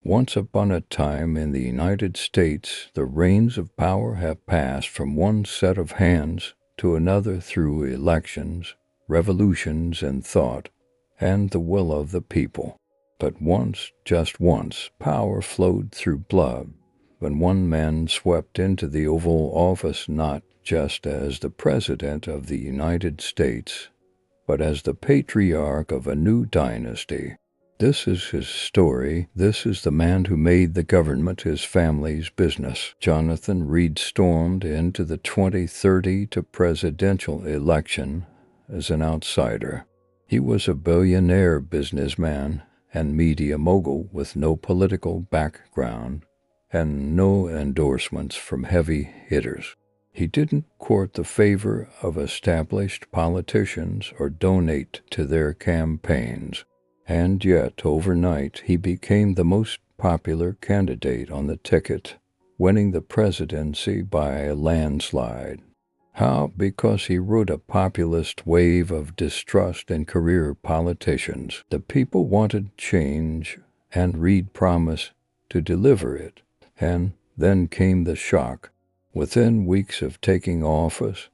Once upon a time in the United States, the reins of power have passed from one set of hands to another through elections, revolutions in thought, and the will of the people. But once, just once, power flowed through blood, when one man swept into the Oval Office not just as the President of the United States, but as the patriarch of a new dynasty. This is his story. This is the man who made the government his family's business. Jonathan Reed stormed into the 2030 presidential election as an outsider. He was a billionaire businessman and media mogul with no political background and no endorsements from heavy hitters. He didn't court the favor of established politicians or donate to their campaigns. And yet, overnight, he became the most popular candidate on the ticket, winning the presidency by a landslide. How? Because he rode a populist wave of distrust in career politicians. The people wanted change, and Reed promised to deliver it. And then came the shock. Within weeks of taking office,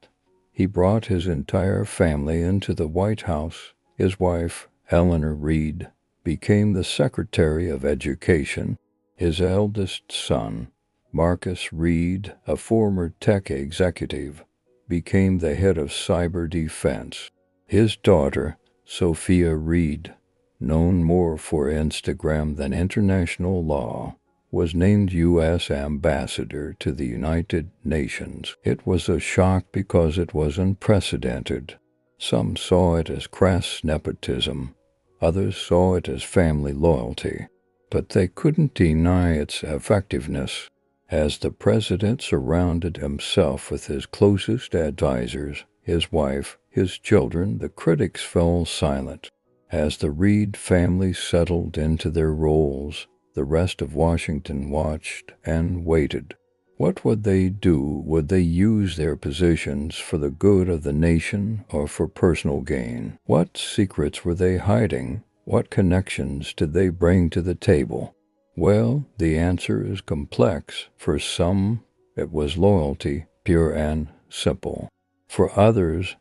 he brought his entire family into the White House. His wife, Eleanor Reed, became the Secretary of Education. His eldest son, Marcus Reed, a former tech executive, became the head of cyber defense. His daughter, Sophia Reed, known more for Instagram than international law, was named U.S. Ambassador to the United Nations. It was a shock because it was unprecedented. Some saw it as crass nepotism. Others saw it as family loyalty. But they couldn't deny its effectiveness. As the president surrounded himself with his closest advisors, his wife, his children, the critics fell silent. As the Reed family settled into their roles, the rest of Washington watched and waited. What would they do? Would they use their positions for the good of the nation or for personal gain? What secrets were they hiding? What connections did they bring to the table? Well, the answer is complex. For some, it was loyalty, pure and simple. For others,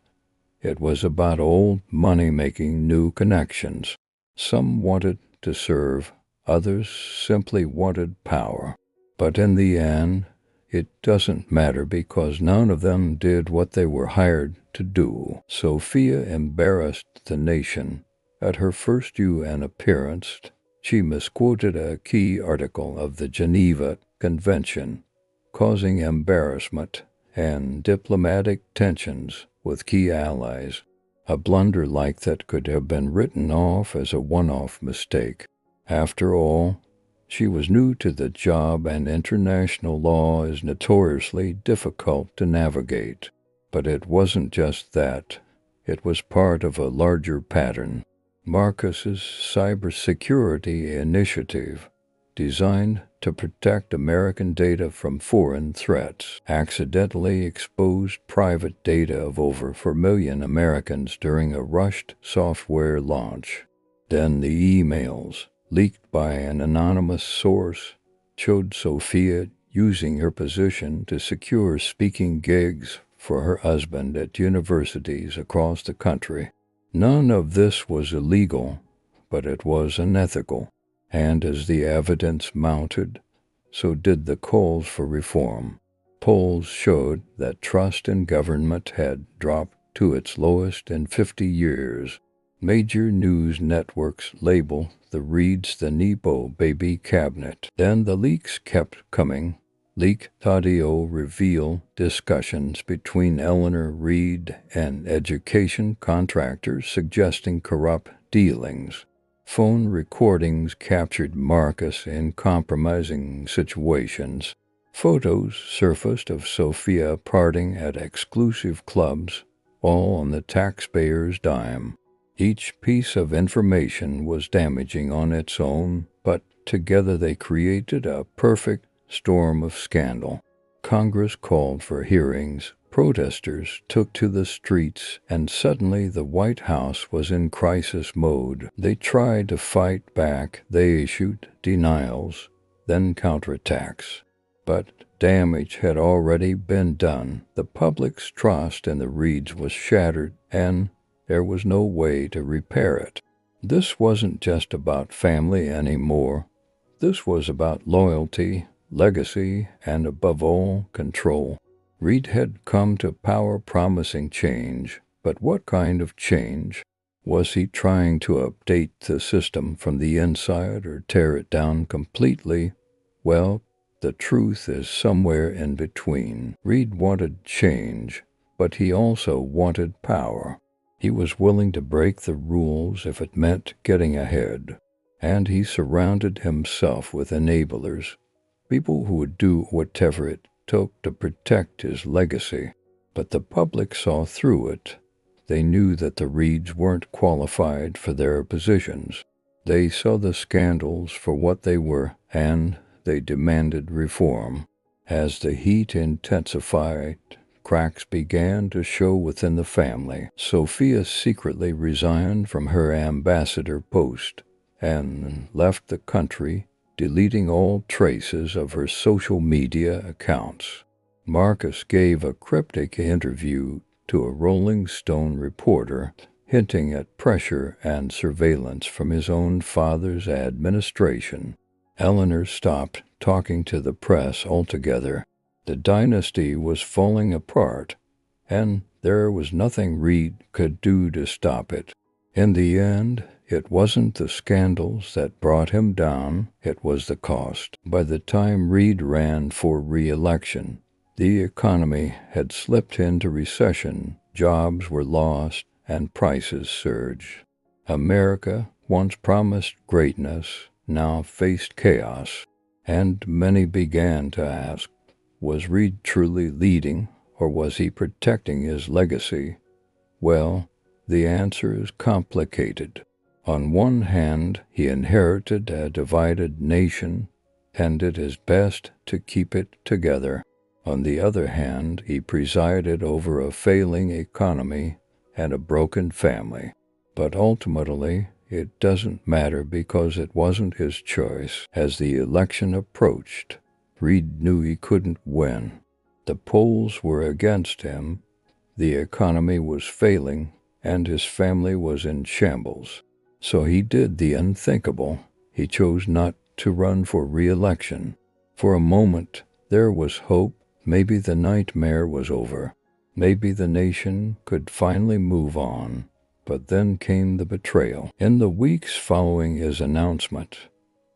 it was about old money-making new connections. Some wanted to serve. Others simply wanted power. But in the end, it doesn't matter because none of them did what they were hired to do. Sophia embarrassed the nation. At her first UN appearance, she misquoted a key article of the Geneva Convention, causing embarrassment and diplomatic tensions with key allies. A blunder like that could have been written off as a one-off mistake. After all, she was new to the job and international law is notoriously difficult to navigate. But it wasn't just that. It was part of a larger pattern. Marcus's cybersecurity initiative, designed to protect American data from foreign threats, accidentally exposed private data of over 4 million Americans during a rushed software launch. Then the emails, leaked by an anonymous source, showed Sophia using her position to secure speaking gigs for her husband at universities across the country. None of this was illegal, but it was unethical, and as the evidence mounted, so did the calls for reform. Polls showed that trust in government had dropped to its lowest in 50 years. Major news networks labeled the Reeds the Nepo baby cabinet. Then the leaks kept coming. Leak audio reveal discussions between Eleanor Reed and education contractors suggesting corrupt dealings. Phone recordings captured Marcus in compromising situations. Photos surfaced of Sophia partying at exclusive clubs, all on the taxpayer's dime. Each piece of information was damaging on its own, but together they created a perfect storm of scandal. Congress called for hearings, Protesters took to the streets, and suddenly the White House was in crisis mode. They tried to fight back. They issued denials, then counterattacks. But damage had already been done. The public's trust in the Reeds was shattered, and there was no way to repair it. This wasn't just about family anymore. This was about loyalty, legacy, and above all, control. Reed had come to power promising change, but what kind of change? Was he trying to update the system from the inside or tear it down completely? Well, the truth is somewhere in between. Reed wanted change, but he also wanted power. He was willing to break the rules if it meant getting ahead, and he surrounded himself with enablers, people who would do whatever it took to protect his legacy. But the public saw through it. They knew that the Reeds weren't qualified for their positions. They saw the scandals for what they were, and they demanded reform. As the heat intensified, cracks began to show within the family. Sophia secretly resigned from her ambassador post and left the country, deleting all traces of her social media accounts. Marcus gave a cryptic interview to a Rolling Stone reporter, hinting at pressure and surveillance from his own father's administration. Eleanor stopped talking to the press altogether. The dynasty was falling apart, and there was nothing Reed could do to stop it. In the end, it wasn't the scandals that brought him down, it was the cost. By the time Reed ran for re-election, the economy had slipped into recession, jobs were lost, and prices surged. America, once promised greatness, now faced chaos, and many began to ask, was Reed truly leading, or was he protecting his legacy? Well, the answer is complicated. On one hand, he inherited a divided nation and did his best to keep it together. On the other hand, he presided over a failing economy and a broken family. But ultimately, it doesn't matter because it wasn't his choice. As the election approached, Reed knew he couldn't win. The polls were against him, the economy was failing, and his family was in shambles. So he did the unthinkable. He chose not to run for re-election. For a moment, there was hope. Maybe the nightmare was over. Maybe the nation could finally move on. But then came the betrayal. In the weeks following his announcement,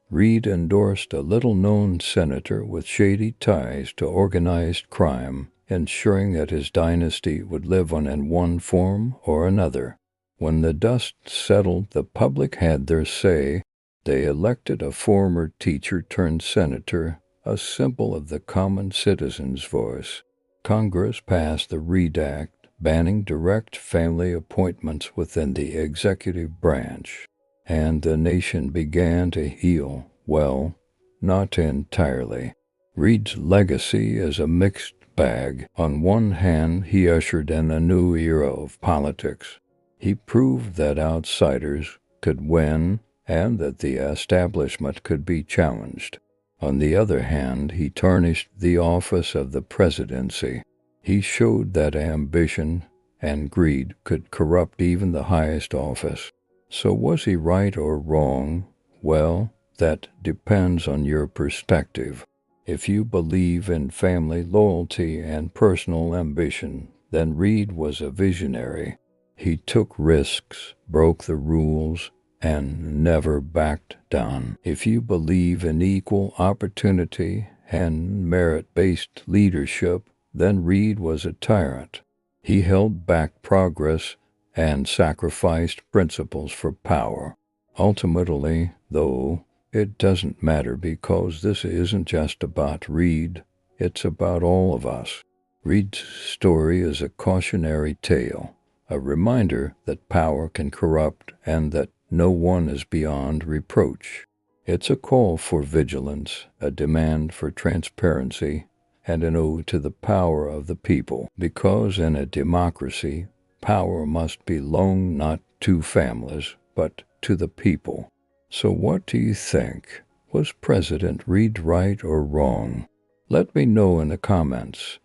Reed endorsed a little-known senator with shady ties to organized crime, ensuring that his dynasty would live on in one form or another. When the dust settled, the public had their say. They elected a former teacher-turned-senator, a symbol of the common citizen's voice. Congress passed the Reed Act, banning direct family appointments within the executive branch, and the nation began to heal. Well, not entirely. Reed's legacy is a mixed bag. On one hand, he ushered in a new era of politics. He proved that outsiders could win and that the establishment could be challenged. On the other hand, he tarnished the office of the presidency. He showed that ambition and greed could corrupt even the highest office. So was he right or wrong? Well, that depends on your perspective. If you believe in family loyalty and personal ambition, then Reed was a visionary. He took risks, broke the rules, and never backed down. If you believe in equal opportunity and merit-based leadership, then Reed was a tyrant. He held back progress and sacrificed principles for power. Ultimately, though, it doesn't matter because this isn't just about Reed, it's about all of us. Reed's story is a cautionary tale, a reminder that power can corrupt and that no one is beyond reproach. It's a call for vigilance, a demand for transparency, and an ode to the power of the people, because in a democracy, power must belong not to families, but to the people. So what do you think? Was President Reed right or wrong? Let me know in the comments,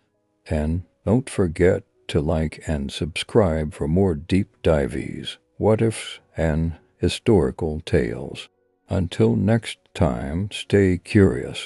and don't forget to like and subscribe for more deep dives, what-ifs, and historical tales. Until next time, stay curious.